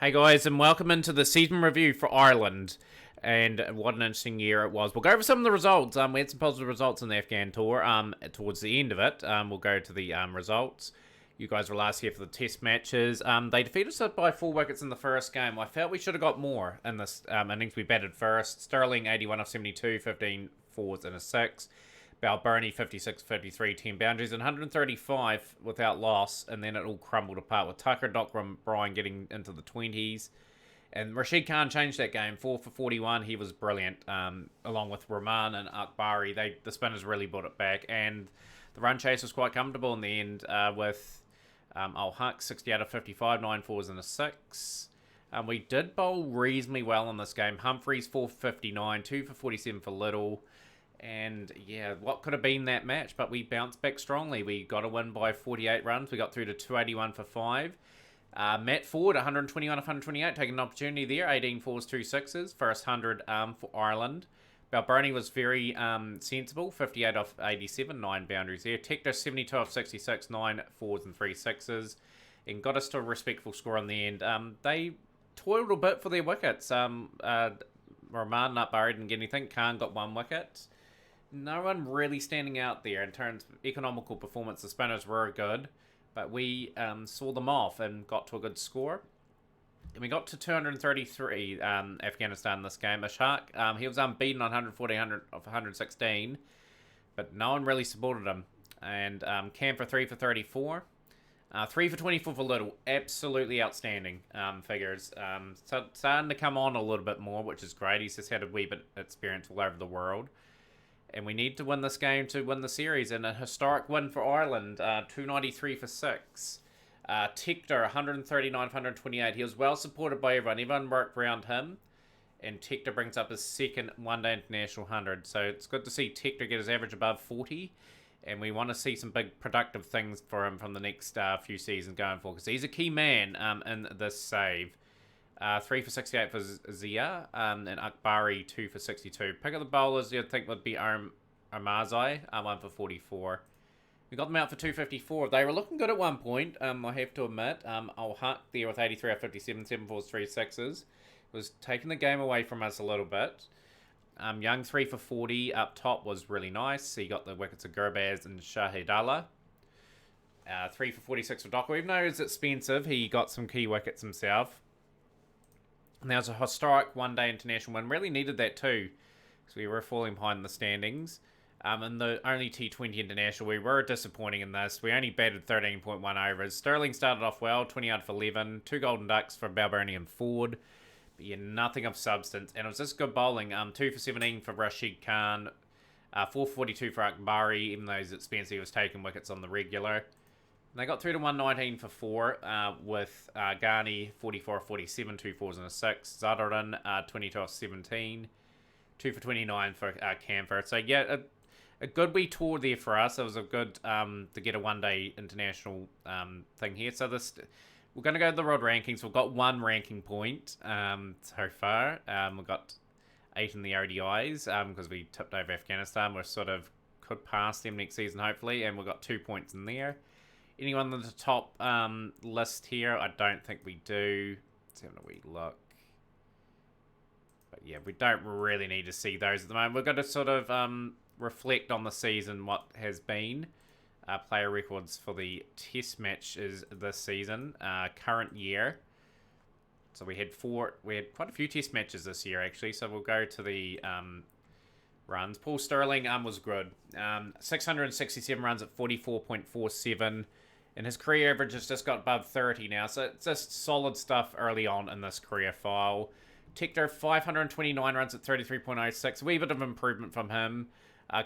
Hey guys, and welcome into the season review for Ireland. And what an interesting year it was. We'll go over some of the results. We had some positive results in the Afghan tour. Towards the end of it, we'll go to the results. You guys were last here for the test matches. They defeated us by 4 wickets in the first game. I felt we should have got more in this innings. We batted first. Sterling 81 off 72, 15 fours and a 6. Balbirnie 56 53, 10 boundaries, and 135 without loss, and then it all crumbled apart with Tucker, Dockram, Bryan getting into the 20s. And Rashid Khan changed that game, 4 for 41. He was brilliant, along with Rahman and Akbari. The spinners really brought it back, and the run chase was quite comfortable in the end with Al Haq 60 out of 55, 9 fours and a 6. We did bowl reasonably well in this game. Humphreys 4 for 59, 2 for 47 for Little. And yeah, what could have been that match? But we bounced back strongly. We got a win by 48 runs. We got through to 281 for 5. Matt Ford, 121 of 128, taking an opportunity there. 18 fours, 2 sixes. First 100 for Ireland. Balbirnie was very sensible. 58 off 87, 9 boundaries there. Tector, 72 off 66, 9 fours and 3 sixes. And got us to a respectful score in the end. They toiled a bit for their wickets. Rahman Nutbar didn't get anything. Khan got 1 wicket. No one really standing out there in terms of economical performance. The spinners were good, but we saw them off and got to a good score. And we got to 233 Afghanistan in this game. Ashaq, he was unbeaten on 140 of 116, but no one really supported him. And Cam for 3 for 34. 3 for 24 for Little. Absolutely outstanding figures. So starting to come on a little bit more, which is great. He's just had a wee bit of experience all over the world. And we need to win this game to win the series. And a historic win for Ireland. 293 for 6. Tector, 139 of 128. He was well supported by everyone. Everyone worked around him. And Tector brings up his second one-day international 100. So it's good to see Tector get his average above 40. And we want to see some big productive things for him from the next few seasons going forward. Because he's a key man in this save. 3 for 68 for Zia, and Akbari 2 for 62. Pick of the bowlers you'd think would be Armazai, 1 for 44. We got them out for 254. They were looking good at one point, I have to admit. Al Haq there with 83 out of 57, 7 fours, 3 sixes. Was taking the game away from us a little bit. Young 3 for 40 up top was really nice. He got the wickets of Gurbaz and Shahid Allah. 3 for 46 for Docker. Even though it's expensive, he got some key wickets himself. And that was a historic one-day international win. Really needed that too, because we were falling behind in the standings. In the only T20 international, we were disappointing in this. We only batted 13.1 overs. Sterling started off well, 20 out for 11. 2 golden ducks for Balbirnie and Ford. But yeah, nothing of substance. And it was just good bowling. 2 for 17 for Rashid Khan. 4 for 42 for Akbari, even though he's expensive. He was taking wickets on the regular. They got through to 119 for 4 with Ghani 44 off 47, 2 fours and a 6. Zadarin 22 off 17, 2 for 29 for Camphor. So yeah, a good wee tour there for us. It was a good to get a one-day international thing here. So we're going to go to the world rankings. We've got 1 ranking point so far. We've got 8 in the ODIs because we tipped over Afghanistan. We're sort of could pass them next season hopefully, and we've got 2 points in there. Anyone on the top list here? I don't think we do. Let's have a wee look. But yeah, we don't really need to see those at the moment. We're going to sort of reflect on the season, what has been. Player records for the test matches this season, current year. So we had quite a few test matches this year actually. So we'll go to the runs. Paul Sterling was good. 667 runs at 44.47. And his career average has just got above 30 now. So it's just solid stuff early on in this career file. Tector, 529 runs at 33.06. A wee bit of improvement from him.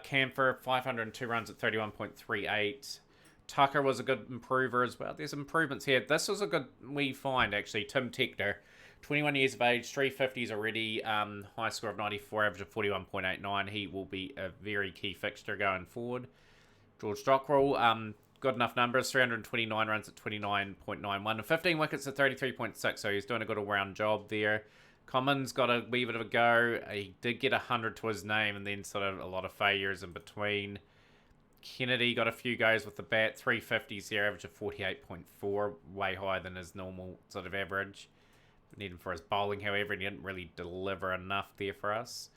Camphor, 502 runs at 31.38. Tucker was a good improver as well. There's improvements here. This was a good wee find, actually. Tim Tector, 21 years of age, 350s already. High score of 94, average of 41.89. He will be a very key fixture going forward. George Dockrell, good enough numbers, 329 runs at 29.91 and 15 wickets at 33.6, so he's doing a good all-round job there. Commons got a wee bit of a go. He did get 100 to his name and then sort of a lot of failures in between. Kennedy got a few goes with the bat, 350s here, average of 48.4, way higher than his normal sort of average. We need him for his bowling, however, and he didn't really deliver enough there for us.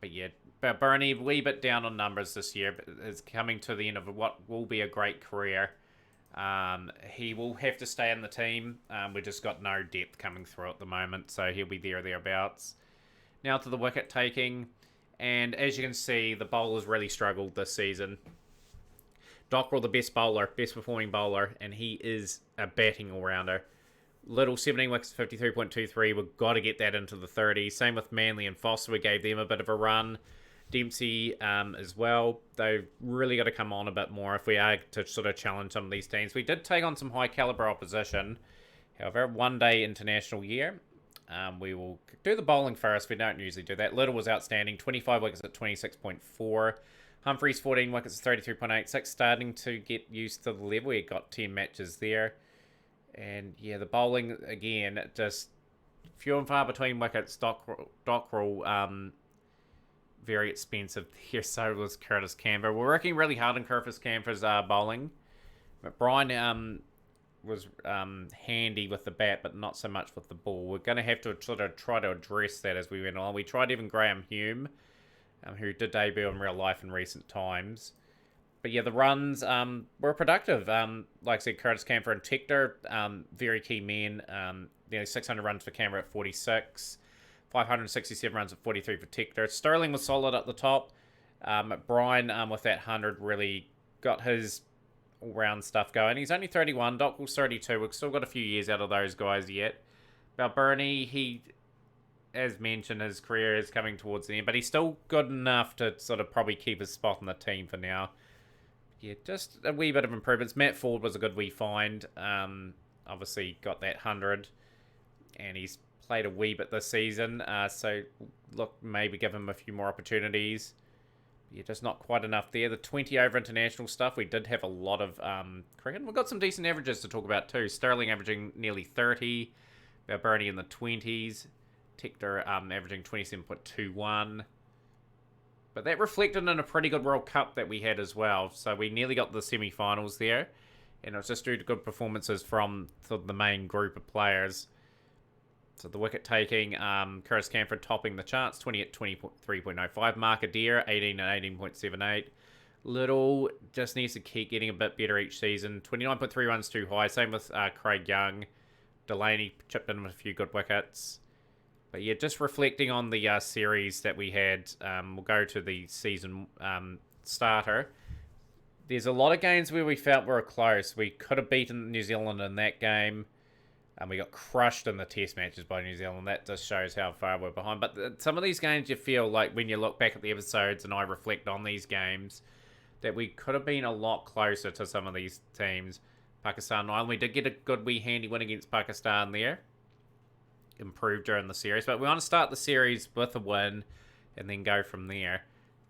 But yeah, Bernie, a wee bit down on numbers this year, but is coming to the end of what will be a great career. He will have to stay in the team. We've just got no depth coming through at the moment, so he'll be there or thereabouts. Now to the wicket taking, and as you can see, the bowlers really struggled this season. Dockrell, the best bowler, best performing bowler, and he is a batting all-rounder. Little 17 wickets, 53.23. We've got to get that into the 30s. Same with Manly and Foster. We gave them a bit of a run. Dempsey as well. They've really got to come on a bit more if we are to sort of challenge some of these teams. We did take on some high caliber opposition. However, one-day international year. We will do the bowling first. We don't usually do that. Little was outstanding. 25 wickets at 26.4. Humphreys, 14 wickets at 33.86. Starting to get used to the level. He got 10 matches there. And yeah, the bowling, again, just few and far between wickets. Dockrell, very expensive here. So was Curtis Canberra. We're working really hard on Curtis Canberra's bowling. But Brian was handy with the bat, but not so much with the ball. We're going to have to sort of try to address that as we went on. We tried even Graham Hume, who did debut in real life in recent times. But yeah, the runs were productive. Like I said, Curtis Canberra and Tector, very key men. Nearly 600 runs for Canberra at 46. 567 runs at 43 for Tector. Sterling was solid at the top. Brian, with that 100, really got his all-round stuff going. He's only 31. Dockwell's 32. We've still got a few years out of those guys yet. Balbirnie, he, as mentioned, his career is coming towards the end, but he's still good enough to sort of probably keep his spot in the team for now. Yeah, just a wee bit of improvements. Matt Ford was a good wee find. Obviously got that 100, and he's played a wee bit this season. So, look, maybe give him a few more opportunities. Yeah, just not quite enough there. The 20 over international stuff, we did have a lot of cricket. We've got some decent averages to talk about too. Sterling averaging nearly 30. Balbirnie in the 20s. Tector averaging 27.21. But that reflected in a pretty good World Cup that we had as well. So we nearly got the semi-finals there. And it was just due to good performances from the main group of players. So the wicket taking, Curtis Canberra topping the charts, 20 at 23.05. Mark Adair, 18 at 18.78. Little just needs to keep getting a bit better each season. 29.3 runs too high. Same with Craig Young. Delaney chipped in with a few good wickets. But yeah, just reflecting on the series that we had, we'll go to the season starter. There's a lot of games where we felt we were close. We could have beaten New Zealand in that game. And we got crushed in the test matches by New Zealand. That just shows how far we're behind. But some of these games you feel like when you look back at the episodes and I reflect on these games, that we could have been a lot closer to some of these teams. Pakistan, Ireland, we did get a good wee handy win against Pakistan there. Improved during the series, but we want to start the series with a win and then go from there.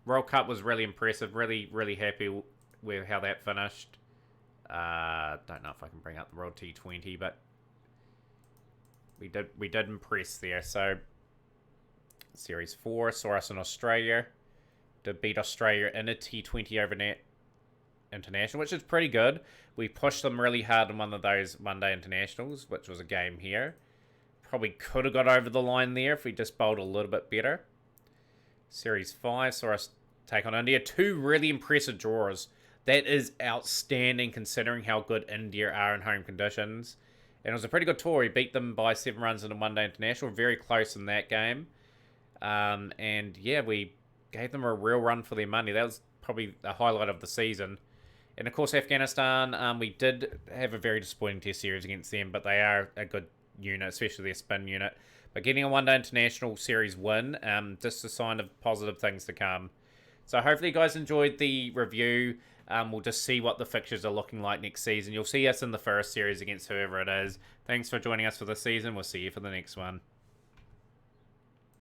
World Cup was really impressive. Really happy with how that finished. Don't know if I can bring up the World T20, but we did impress there. So Series 4 saw us in Australia. Did beat Australia in a T20 overnight international, which is pretty good. We pushed them really hard in one of those one-day internationals, which was a game here. Probably could have got over the line there if we just bowled a little bit better. Series 5 saw us take on India. 2 really impressive draws. That is outstanding considering how good India are in home conditions. And it was a pretty good tour. We beat them by 7 runs in a one-day international. Very close in that game. And yeah, we gave them a real run for their money. That was probably the highlight of the season. And of course, Afghanistan, we did have a very disappointing test series against them, but they are a good unit, especially their spin unit. But getting a one-day international series win, just a sign of positive things to come. So hopefully you guys enjoyed the review. We'll just see what the fixtures are looking like next season. You'll see us in the first series against whoever it is. Thanks for joining us for this season. We'll see you for the next one.